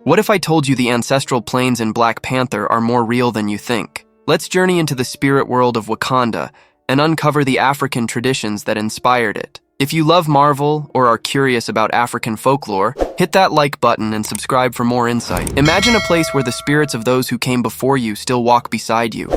What if I told you the ancestral planes in Black Panther are more real than you think? Let's journey into the spirit world of Wakanda and uncover the African traditions that inspired it. If you love Marvel or are curious about African folklore, hit that like button and subscribe for more insight. Imagine a place where the spirits of those who came before you still walk beside you.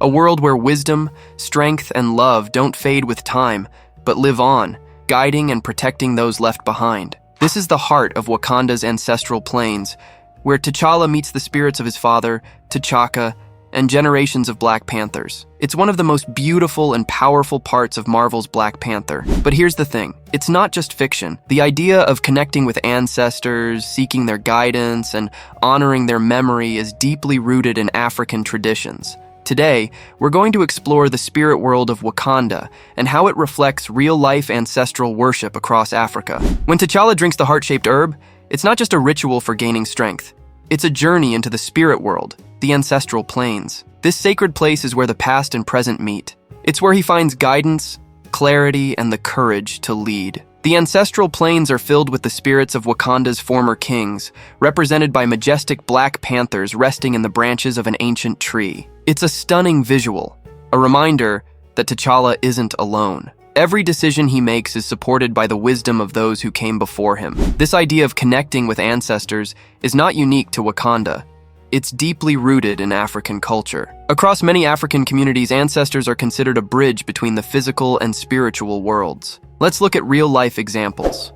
A world where wisdom, strength, and love don't fade with time, but live on, guiding and protecting those left behind. This is the heart of Wakanda's ancestral plains, where T'Challa meets the spirits of his father, T'Chaka, and generations of Black Panthers. It's one of the most beautiful and powerful parts of Marvel's Black Panther. But here's the thing, it's not just fiction. The idea of connecting with ancestors, seeking their guidance, and honoring their memory is deeply rooted in African traditions. Today, we're going to explore the spirit world of Wakanda and how it reflects real-life ancestral worship across Africa. When T'Challa drinks the heart-shaped herb, it's not just a ritual for gaining strength. It's a journey into the spirit world, the ancestral planes. This sacred place is where the past and present meet. It's where he finds guidance, clarity, and the courage to lead. The ancestral planes are filled with the spirits of Wakanda's former kings, represented by majestic Black Panthers resting in the branches of an ancient tree. It's a stunning visual, a reminder that T'Challa isn't alone. Every decision he makes is supported by the wisdom of those who came before him. This idea of connecting with ancestors is not unique to Wakanda. It's deeply rooted in African culture. Across many African communities, ancestors are considered a bridge between the physical and spiritual worlds. Let's look at real-life examples.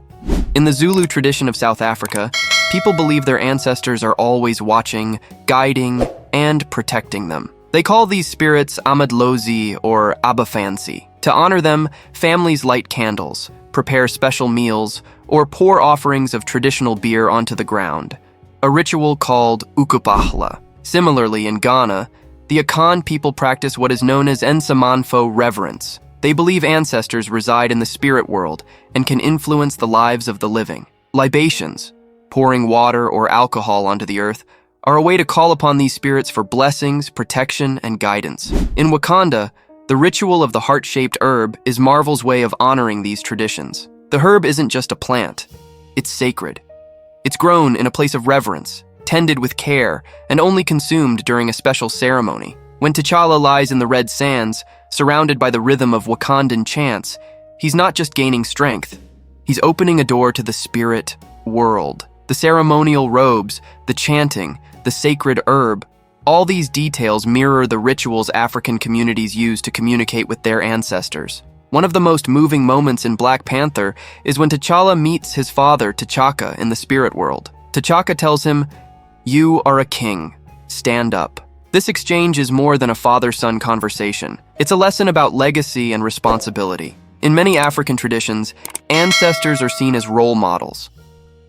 In the Zulu tradition of South Africa, people believe their ancestors are always watching, guiding, and protecting them. They call these spirits Amadlozi or Abafansi. To honor them, families light candles, prepare special meals, or pour offerings of traditional beer onto the ground, a ritual called ukupahla. Similarly, in Ghana, the Akan people practice what is known as Nsamanfo reverence. They believe ancestors reside in the spirit world and can influence the lives of the living. Libations, pouring water or alcohol onto the earth, are a way to call upon these spirits for blessings, protection, and guidance. In Wakanda, the ritual of the heart-shaped herb is Marvel's way of honoring these traditions. The herb isn't just a plant, it's sacred. It's grown in a place of reverence, tended with care, and only consumed during a special ceremony. When T'Challa lies in the red sands, surrounded by the rhythm of Wakandan chants, he's not just gaining strength, he's opening a door to the spirit world. The ceremonial robes, the chanting, the sacred herb, all these details mirror the rituals African communities use to communicate with their ancestors. One of the most moving moments in Black Panther is when T'Challa meets his father, T'Chaka, in the spirit world. T'Chaka tells him, "You are a king. Stand up." This exchange is more than a father-son conversation. It's a lesson about legacy and responsibility. In many African traditions, ancestors are seen as role models.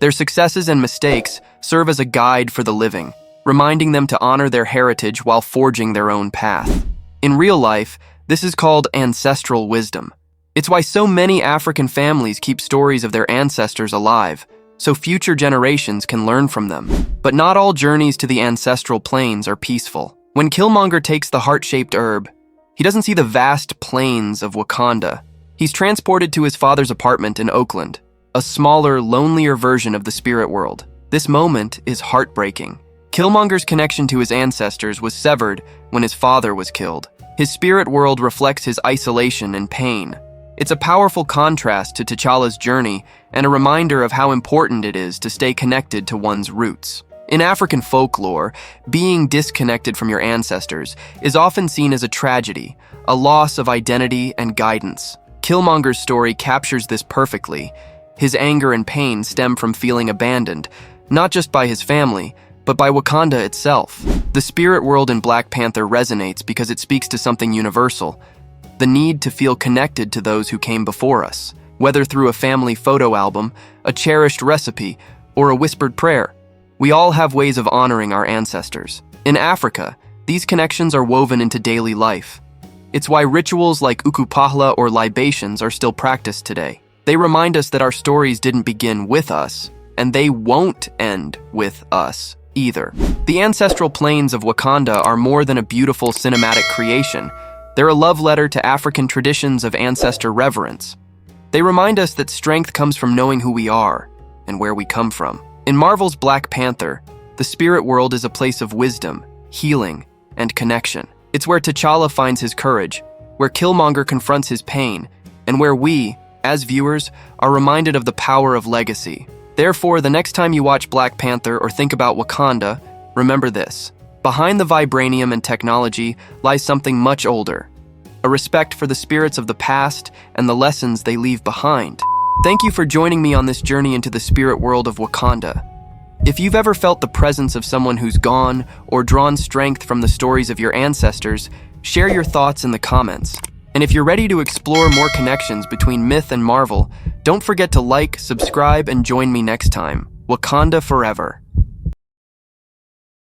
Their successes and mistakes serve as a guide for the living, reminding them to honor their heritage while forging their own path. In real life, this is called ancestral wisdom. It's why so many African families keep stories of their ancestors alive, so future generations can learn from them. But not all journeys to the ancestral plains are peaceful. When Killmonger takes the heart-shaped herb, he doesn't see the vast plains of Wakanda. He's transported to his father's apartment in Oakland, a smaller, lonelier version of the spirit world. This moment is heartbreaking. Killmonger's connection to his ancestors was severed when his father was killed. His spirit world reflects his isolation and pain. It's a powerful contrast to T'Challa's journey and a reminder of how important it is to stay connected to one's roots. In African folklore, being disconnected from your ancestors is often seen as a tragedy, a loss of identity and guidance. Killmonger's story captures this perfectly. His anger and pain stem from feeling abandoned, not just by his family, but by Wakanda itself. The spirit world in Black Panther resonates because it speaks to something universal, the need to feel connected to those who came before us, whether through a family photo album, a cherished recipe, or a whispered prayer. We all have ways of honoring our ancestors. In Africa, these connections are woven into daily life. It's why rituals like ukupahla or libations are still practiced today. They remind us that our stories didn't begin with us, and they won't end with us either. The ancestral plains of Wakanda are more than a beautiful cinematic creation. They're a love letter to African traditions of ancestor reverence. They remind us that strength comes from knowing who we are and where we come from. In Marvel's Black Panther, The spirit world is a place of wisdom, healing, and connection. It's where T'Challa finds his courage, where Killmonger confronts his pain, and where we, as viewers, are reminded of the power of legacy. Therefore, the next time you watch Black Panther or think about Wakanda, remember this. Behind the vibranium and technology lies something much older, a respect for the spirits of the past and the lessons they leave behind. Thank you for joining me on this journey into the spirit world of Wakanda. If you've ever felt the presence of someone who's gone or drawn strength from the stories of your ancestors, share your thoughts in the comments. And if you're ready to explore more connections between myth and Marvel, don't forget to like, subscribe, and join me next time. Wakanda Forever.